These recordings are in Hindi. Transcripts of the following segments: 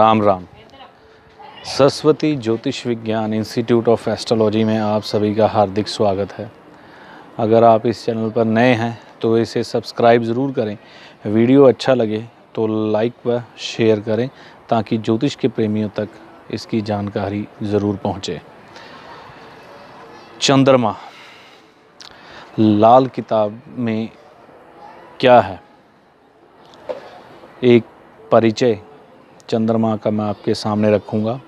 राम राम। सरस्वती ज्योतिष विज्ञान इंस्टीट्यूट ऑफ एस्ट्रोलॉजी में आप सभी का हार्दिक स्वागत है। अगर आप इस चैनल पर नए हैं तो इसे सब्सक्राइब ज़रूर करें। वीडियो अच्छा लगे तो लाइक व शेयर करें ताकि ज्योतिष के प्रेमियों तक इसकी जानकारी ज़रूर पहुँचे। चंद्रमा लाल किताब में क्या है? एक परिचय चंद्रमा का मैं आपके सामने रखूँगा।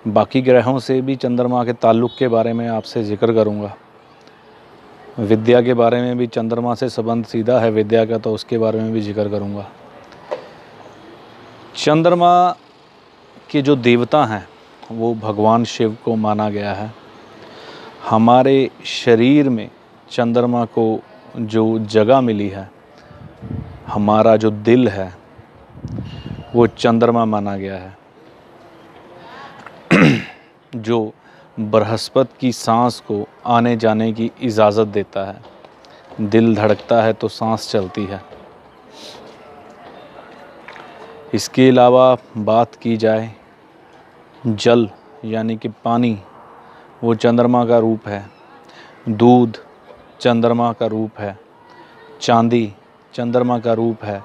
बाकी ग्रहों से भी चंद्रमा के ताल्लुक़ के बारे में आपसे जिक्र करूँगा। विद्या के बारे में भी चंद्रमा से संबंध सीधा है विद्या का, तो उसके बारे में भी जिक्र करूँगा। चंद्रमा के जो देवता हैं वो भगवान शिव को माना गया है। हमारे शरीर में चंद्रमा को जो जगह मिली है, हमारा जो दिल है वो चंद्रमा माना गया है। जो बृहस्पति की सांस को आने जाने की इजाज़त देता है। दिल धड़कता है तो सांस चलती है। इसके अलावा बात की जाए जल यानी कि पानी, वो चंद्रमा का रूप है। दूध चंद्रमा का रूप है। चांदी चंद्रमा का रूप है।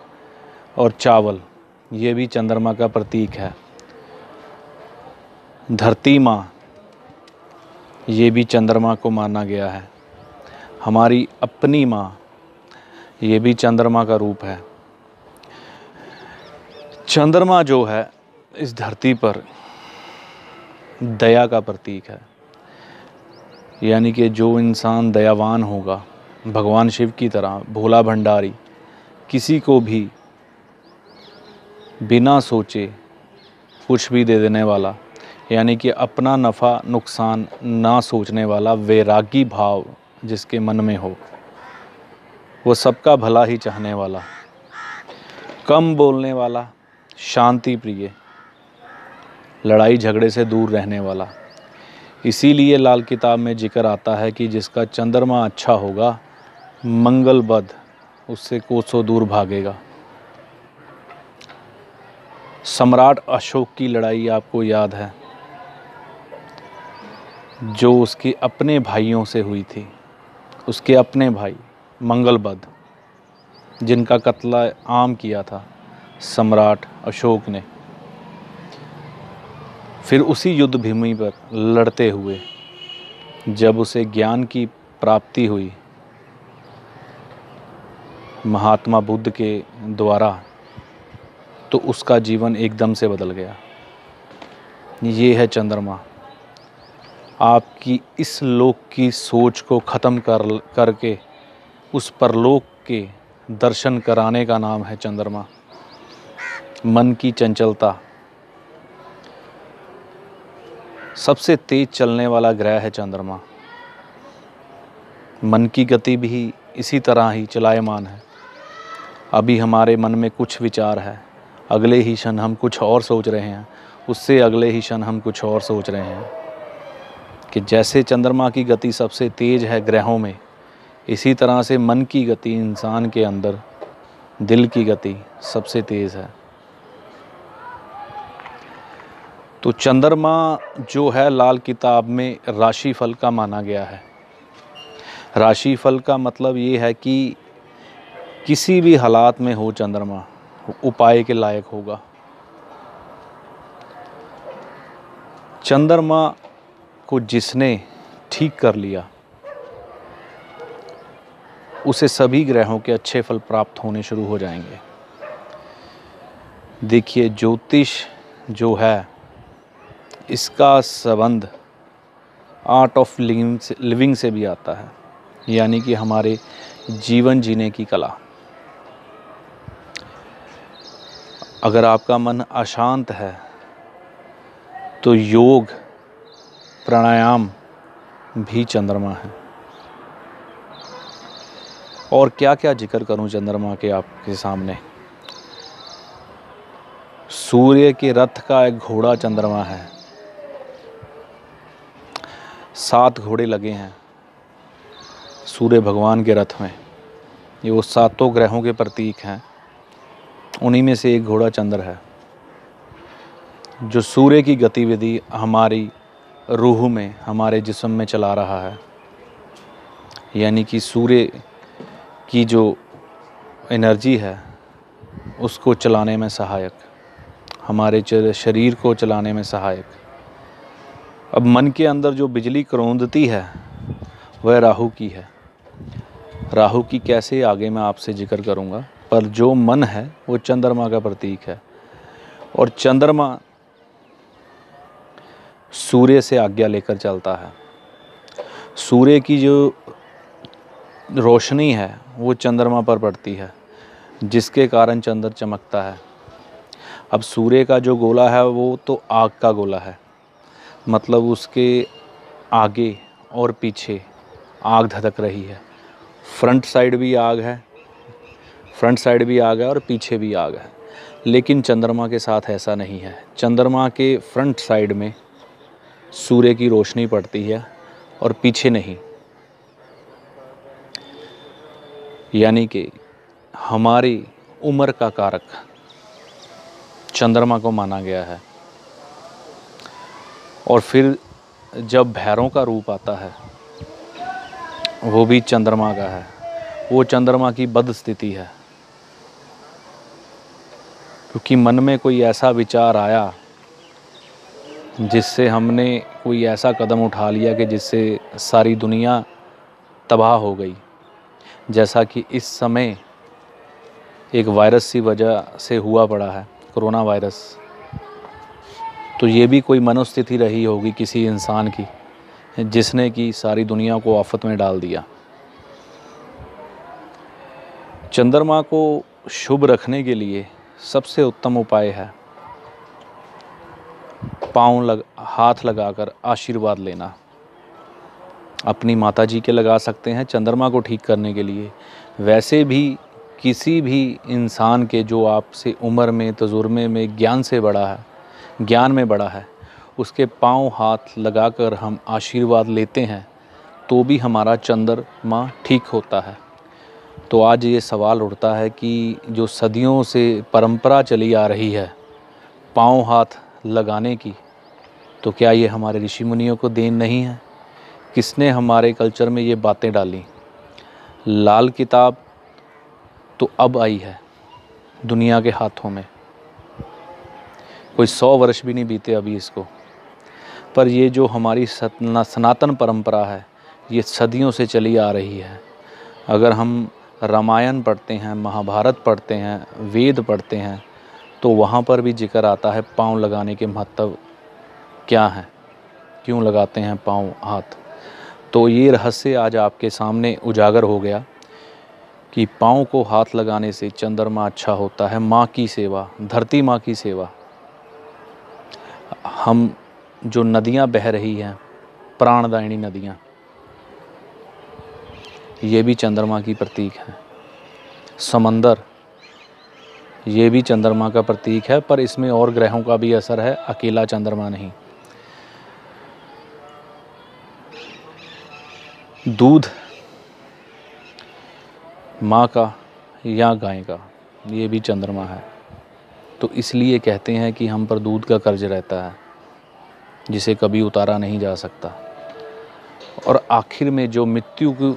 और चावल ये भी चंद्रमा का प्रतीक है। धरती माँ ये भी चंद्रमा को माना गया है। हमारी अपनी माँ ये भी चंद्रमा का रूप है। चंद्रमा जो है इस धरती पर दया का प्रतीक है। यानी कि जो इंसान दयावान होगा, भगवान शिव की तरह भोला भंडारी, किसी को भी बिना सोचे कुछ भी दे देने वाला, यानी कि अपना नफ़ा नुकसान ना सोचने वाला, वैरागी भाव जिसके मन में हो, वो सबका भला ही चाहने वाला, कम बोलने वाला, शांति प्रिय, लड़ाई झगड़े से दूर रहने वाला। इसीलिए लाल किताब में जिक्र आता है कि जिसका चंद्रमा अच्छा होगा, मंगल बद उससे कोसों दूर भागेगा। सम्राट अशोक की लड़ाई आपको याद है, जो उसके अपने भाइयों से हुई थी। उसके अपने भाई मंगलबद, जिनका कत्ल आम किया था सम्राट अशोक ने। फिर उसी युद्ध भूमि पर लड़ते हुए जब उसे ज्ञान की प्राप्ति हुई महात्मा बुद्ध के द्वारा, तो उसका जीवन एकदम से बदल गया। ये है चंद्रमा। आपकी इस लोक की सोच को ख़त्म करके उस परलोक के दर्शन कराने का नाम है चंद्रमा। मन की चंचलता, सबसे तेज चलने वाला ग्रह है चंद्रमा। मन की गति भी इसी तरह ही चलायमान है। अभी हमारे मन में कुछ विचार है, अगले ही क्षण हम कुछ और सोच रहे हैं, उससे अगले ही क्षण हम कुछ और सोच रहे हैं। कि जैसे चंद्रमा की गति सबसे तेज़ है ग्रहों में, इसी तरह से मन की गति इंसान के अंदर, दिल की गति सबसे तेज़ है। तो चंद्रमा जो है लाल किताब में राशिफल का माना गया है। राशिफल का मतलब ये है कि किसी भी हालात में हो चंद्रमा उपाय के लायक होगा। चंद्रमा को जिसने ठीक कर लिया, उसे सभी ग्रहों के अच्छे फल प्राप्त होने शुरू हो जाएंगे। देखिए, ज्योतिष जो है इसका संबंध आर्ट ऑफ लिविंग से भी आता है, यानी कि हमारे जीवन जीने की कला। अगर आपका मन अशांत है तो योग प्राणायाम भी चंद्रमा है। और क्या क्या जिक्र करूं चंद्रमा के आपके सामने। सूर्य के रथ का एक घोड़ा चंद्रमा है। 7 घोड़े लगे हैं सूर्य भगवान के रथ में। ये वो 7 ग्रहों के प्रतीक हैं, उन्हीं में से एक घोड़ा चंद्र है। जो सूर्य की गतिविधि हमारी रूह में, हमारे जिस्म में चला रहा है, यानी कि सूर्य की जो एनर्जी है उसको चलाने में सहायक, हमारे शरीर को चलाने में सहायक। अब मन के अंदर जो बिजली करौंदती है वह राहु की है। राहु की कैसे आगे मैं आपसे जिक्र करूंगा, पर जो मन है वो चंद्रमा का प्रतीक है। और चंद्रमा सूर्य से आज्ञा लेकर चलता है। सूर्य की जो रोशनी है वो चंद्रमा पर पड़ती है, जिसके कारण चंद्र चमकता है। अब सूर्य का जो गोला है वो तो आग का गोला है, मतलब उसके आगे और पीछे आग धधक रही है। फ्रंट साइड भी आग है और पीछे भी आग है। लेकिन चंद्रमा के साथ ऐसा नहीं है। चंद्रमा के फ्रंट साइड में सूर्य की रोशनी पड़ती है और पीछे नहीं। यानी कि हमारी उम्र का कारक चंद्रमा को माना गया है। और फिर जब भैरव का रूप आता है वो भी चंद्रमा का है। वो चंद्रमा की बद स्थिति है, क्योंकि मन में कोई ऐसा विचार आया जिससे हमने कोई ऐसा कदम उठा लिया कि जिससे सारी दुनिया तबाह हो गई। जैसा कि इस समय एक वायरस की वजह से हुआ पड़ा है, कोरोना वायरस। तो ये भी कोई मनोस्थिति रही होगी किसी इंसान की, जिसने कि सारी दुनिया को आफत में डाल दिया। चंद्रमा को शुभ रखने के लिए सबसे उत्तम उपाय है हाथ लगाकर आशीर्वाद लेना। अपनी माताजी के लगा सकते हैं चंद्रमा को ठीक करने के लिए। वैसे भी किसी भी इंसान के जो आपसे उम्र में, तजुर्बे में, ज्ञान में बड़ा है, उसके पांव हाथ लगाकर हम आशीर्वाद लेते हैं तो भी हमारा चंद्रमा ठीक होता है। तो आज ये सवाल उठता है कि जो सदियों से परंपरा चली आ रही है पांव हाथ लगाने की, तो क्या ये हमारे ऋषि मुनियों को देन नहीं है? किसने हमारे कल्चर में ये बातें डाली? लाल किताब तो अब आई है दुनिया के हाथों में, कोई 100 वर्ष भी नहीं बीते अभी इसको। पर ये जो हमारी सनातन परंपरा है ये सदियों से चली आ रही है। अगर हम रामायण पढ़ते हैं, महाभारत पढ़ते हैं, वेद पढ़ते हैं, तो वहाँ पर भी जिक्र आता है पाँव लगाने के महत्व क्या है, क्यों लगाते हैं पाँव हाथ। तो ये रहस्य आज आपके सामने उजागर हो गया कि पाँव को हाथ लगाने से चंद्रमा अच्छा होता है। माँ की सेवा, धरती माँ की सेवा। हम जो नदियाँ बह रही हैं, प्राणदायिनी नदियाँ, ये भी चंद्रमा की प्रतीक है। समंदर ये भी चंद्रमा का प्रतीक है, पर इसमें और ग्रहों का भी असर है, अकेला चंद्रमा नहीं। दूध माँ का या गाय का, ये भी चंद्रमा है। तो इसलिए कहते हैं कि हम पर दूध का कर्ज रहता है जिसे कभी उतारा नहीं जा सकता। और आखिर में जो मृत्यु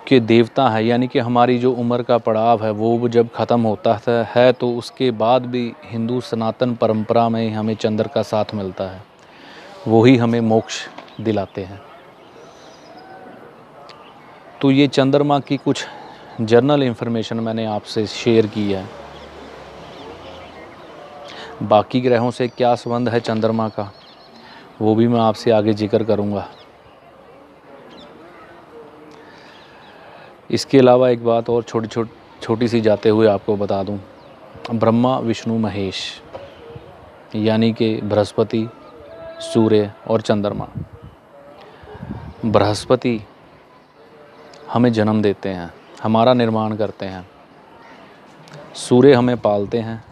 के देवता है, यानी कि हमारी जो उम्र का पड़ाव है वो जब ख़त्म होता है तो उसके बाद भी हिंदू सनातन परंपरा में हमें चंद्र का साथ मिलता है, वही हमें मोक्ष दिलाते हैं। तो ये चंद्रमा की कुछ जर्नल इन्फॉर्मेशन मैंने आपसे शेयर की है। बाकी ग्रहों से क्या संबंध है चंद्रमा का, वो भी मैं आपसे आगे जिक्र करूँगा। इसके अलावा एक बात और छोटी सी जाते हुए आपको बता दूं, ब्रह्मा विष्णु महेश यानी कि बृहस्पति, सूर्य और चंद्रमा। बृहस्पति हमें जन्म देते हैं, हमारा निर्माण करते हैं। सूर्य हमें पालते हैं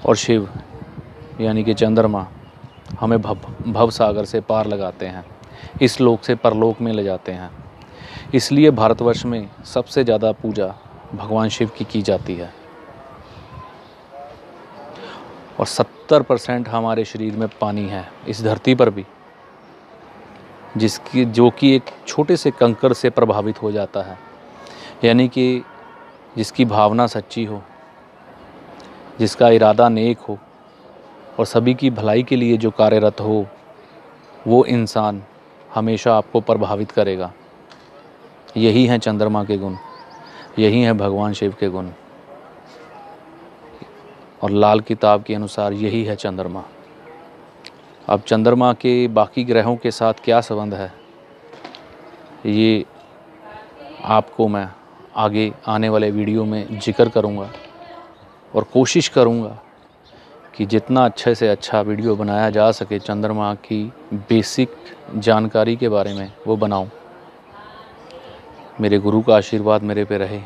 और शिव यानी कि चंद्रमा हमें भव सागर से पार लगाते हैं, इस लोक से परलोक में ले जाते हैं। इसलिए भारतवर्ष में सबसे ज़्यादा पूजा भगवान शिव की जाती है। और 70% हमारे शरीर में पानी है इस धरती पर भी, जो कि एक छोटे से कंकर से प्रभावित हो जाता है। यानी कि जिसकी भावना सच्ची हो, जिसका इरादा नेक हो और सभी की भलाई के लिए जो कार्यरत हो, वो इंसान हमेशा आपको प्रभावित करेगा। यही हैं चंद्रमा के गुण, यही हैं भगवान शिव के गुण, और लाल किताब के अनुसार यही है चंद्रमा। अब चंद्रमा के बाकी ग्रहों के साथ क्या संबंध है, ये आपको मैं आगे आने वाले वीडियो में जिक्र करूँगा, और कोशिश करूँगा कि जितना अच्छे से अच्छा वीडियो बनाया जा सके चंद्रमा की बेसिक जानकारी के बारे में वो बनाऊं। मेरे गुरु का आशीर्वाद मेरे पे रहे।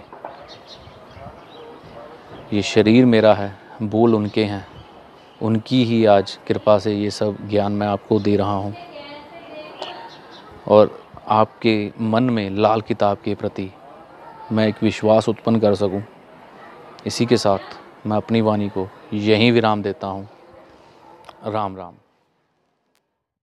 ये शरीर मेरा है, बोल उनके हैं, उनकी ही आज कृपा से ये सब ज्ञान मैं आपको दे रहा हूँ, और आपके मन में लाल किताब के प्रति मैं एक विश्वास उत्पन्न कर सकूं। इसी के साथ मैं अपनी वाणी को यहीं विराम देता हूँ। राम राम।